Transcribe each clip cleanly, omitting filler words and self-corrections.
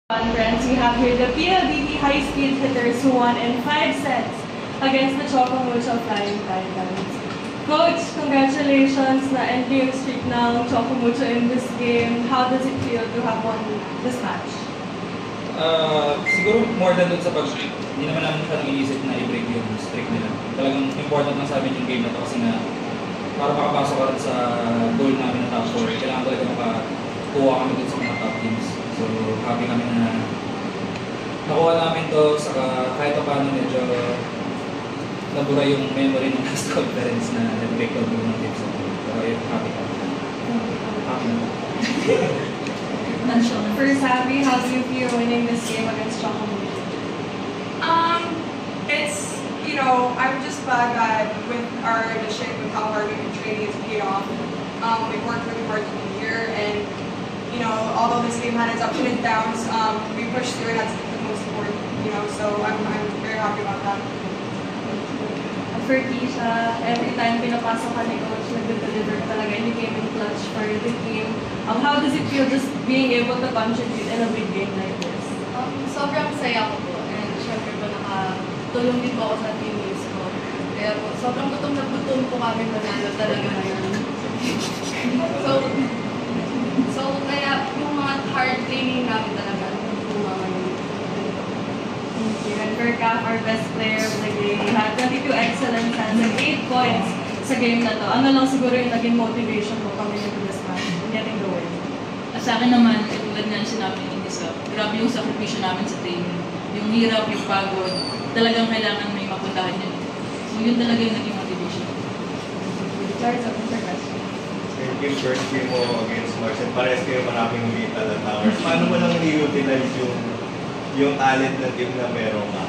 Friends, we have here the PLDT high-speed hitters who won in 5 sets against the Chocomucho Flying Titans. Coach, congratulations na end yung streak ng Chocomucho in this game. How does it feel to have won this match? Siguro more than dun sa pag-streak, hindi naman namin siya nag-iisip na i-break yung streak nila. Talagang important lang sa amin yung game na to kasi nga para makapasok ka rin sa goal namin na top 4, kailangan talaga makakuha kami dun sa mga top teams. So, happy kami na nakuha namin to, saka kahit pa paano medyo nabura yung memory ng last conference na nag-break out yung mga tips. So, happy kami. Happy na. For Savvy, how do you feel winning this game against Chocomucho? It's, I'm just glad that with our addition, with how hard we've been training, it's paid off. We've worked really hard to be here, and although this game had its ups and downs, we pushed through, and that's the most important, so I'm very happy about that. For Keisha, every time pinapasok ka ni Coach, nag-deliver talaga, and you came in clutch for the team. How does it feel just being able to contribute in a big game like this? Sobrang saya ko po, and syempre po nakatulong din po ako sa teammates ko. Kaya po, sobrang gutom na gutom po kami manalo talaga ngayon. So kaya yung mga hard training namin talaga, natutuwa ngayon. Thank you. And for Cap, our best player of the game, he had 22 excellent hands and 8 points sa game na to. Ano lang siguro yung naging motivation mo coming into this match and getting the win? Sa akin naman, tulad nga sinabi ni Indisa, grabe yung sakripisyo namin sa training. Yung hirap, yung pagod, talagang kailangan may mapuntahan yun. So yun talaga yung naging motivation. Charles, open for question. Yung first game mo against Mars, and parehas kayo maraming lethal at towers. Paano mo lang i-utilize yung talent ng team na meron ka?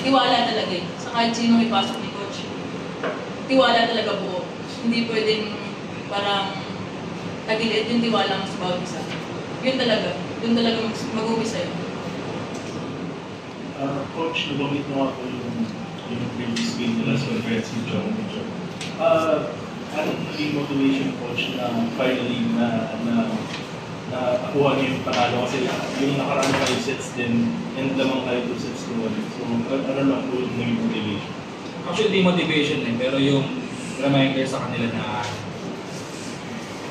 Tiwala talaga eh. Sa kahit sino ipasok ni Coach. Tiwala talaga buo. Hindi pwedeng parang tagiliit yung tiwala mo sa bawat isa. Yun talaga. Yun talaga mag-umpisa yun. Coach, nabamit mo ako yung previous game nila sa Reds with Chocomucho. Anong naging motivation, Coach, na finally na nakuha niyo yung panalo kasi yung nakaraan 5 sets din and lamang kayo 2 sets to 1. So, ano lang po yung naging motivation? Actually, di motivation pero yung reminder sa kanila na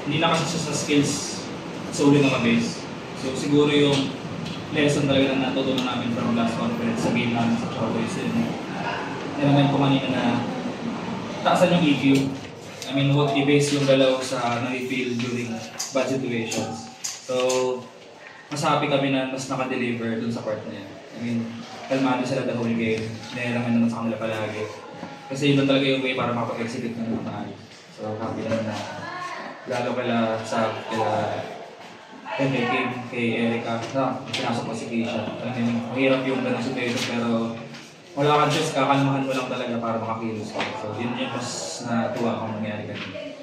hindi na kasi sa skills solely na mabase. So, siguro yung lesson talaga na natutunan namin from last conference sa game namin sa Chocomucho is naman ko kanina na taasan yung EQ. I mean, what i-base yung galaw sa na-feel during bad situations. So, mas happy kami na mas naka-deliver dun sa part na yan. I mean, kalmado sila the whole game. Nailangan naman sa kanila palagi. Kasi yun talaga yung way para makapag-execute ng mga maayos. So, happy naman na lalo sa kay Kim, kay Erica, pinasok ko si Keisha. I mean, mahirap yung ganong situation pero wala kang choice, kakalmahan mo lang talaga para makakilos ka. So, yun yung mas natuwa kung nangyari kanina.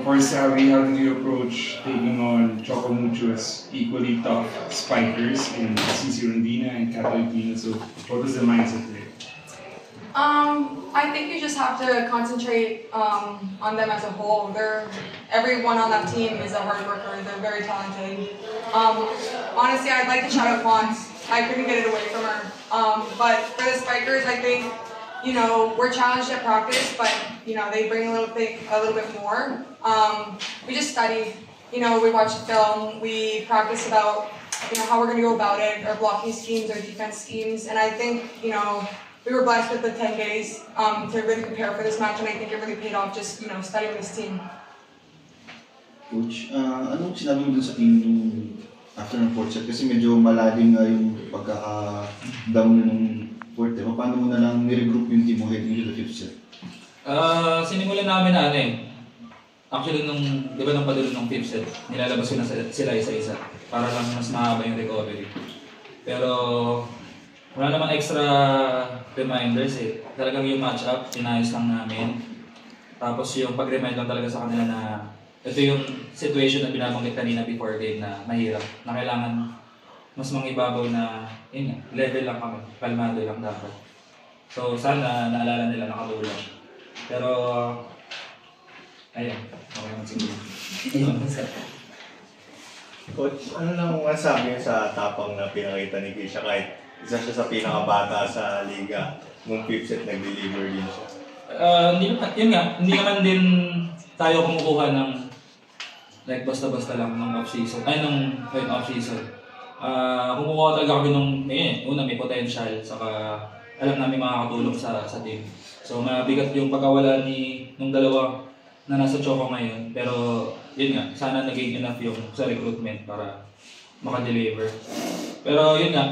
For Savvy, how did you approach taking on Chocomucho's equally tough spikers in CC Rondina and Catalina? So, what was the mindset there? I think you just have to concentrate on them as a whole. Everyone on that team is a hard worker. They're very talented. Honestly, I'd like to shout out Pons. I couldn't get it away from her. But for the spikers, I think, we're challenged at practice, but, they bring a little bit more. We just study. We watch the film. We practice about, how we're going to go about it, our blocking schemes, our defense schemes. And I think, we were blessed with the 10 days to really prepare for this match, and I think it really paid off just, studying this team. Coach, anong sinabi mo dun sa team nung after ng 4th set? Kasi medyo malalim nga yung pagkaka-down na ng 4th set. Paano mo na lang niregroup yung team mo heading into the 5th set? Sinimulan namin na actually, di ba nung padulo ng 5th set, nilalabas ko na sila isa-isa para lang mas mahaba yung recovery. Pero wala naman extra reminders eh. Talagang yung match-up, inayos lang namin. Tapos yung pag-remind lang talaga sa kanila na ito yung situation na binabanggit kanina before game na mahirap. Na kailangan mas mangibabaw na, level lang kami. Kalmado lang dapat. So sana naalala nila nakatulong. Pero, ayun, okay naman siguro. Coach, ano lang masabi niyo sa tapang na pinakita ni Kisha kahit isa siya sa pinakabata sa liga nung 5th set nag-deliver din siya? Hindi naman din tayo kumukuha ng like basta-basta lang ng off-season. Kumukuha talaga kami nung, una may potential, saka alam namin makakatulong sa team. So mabigat yung pagkawala nung dalawa na nasa Choco ngayon, pero yun nga, sana naging enough yung sa recruitment para maka-deliver. Pero yun nga,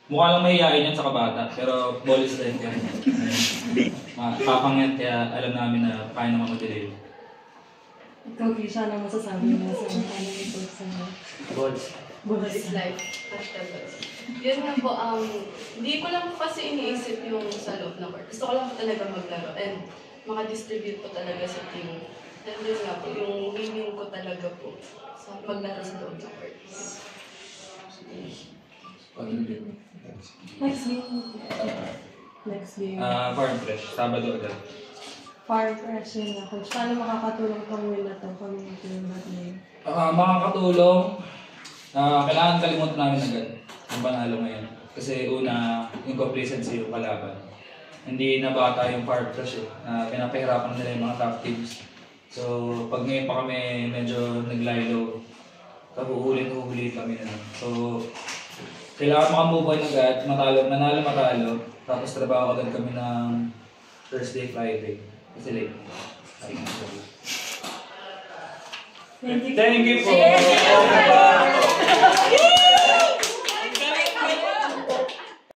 mukha lang mahihain yan sa kabata, pero ball is like yan. Kapangyat, kaya alam namin na kaya naman mag-deliver. Ikaw, Kisha, ano masasabi mo sa ano ito sa Balls. Balls is life. Yun nga po, hindi ko lang po kasi iniisip yung sa loob ng court. Gusto ko lang po talaga maglaro and maka-distribute po talaga sa team. And yun nga po, yung winning ko talaga po sa maglaro sa loob ng court. Next game. Farm Fresh, Sabado agad. Farm Fresh yun na, Coach. Paano makakatulong tong win na to? Community yung game. Makakatulong. Kailangan kalimutan namin agad ang panalo ngayon. Kasi una, yung complacency yung kalaban. Hindi na bata yung Farm Fresh pinapahirapan nila yung mga top teams. So, pag ngayon pa kami medyo naglilo, ulit kami na. So, kailangan makamove on agad, manalo, tapos trabaho agad kami ng Thursday, Friday. Kasi late. Thank you. Thank you po!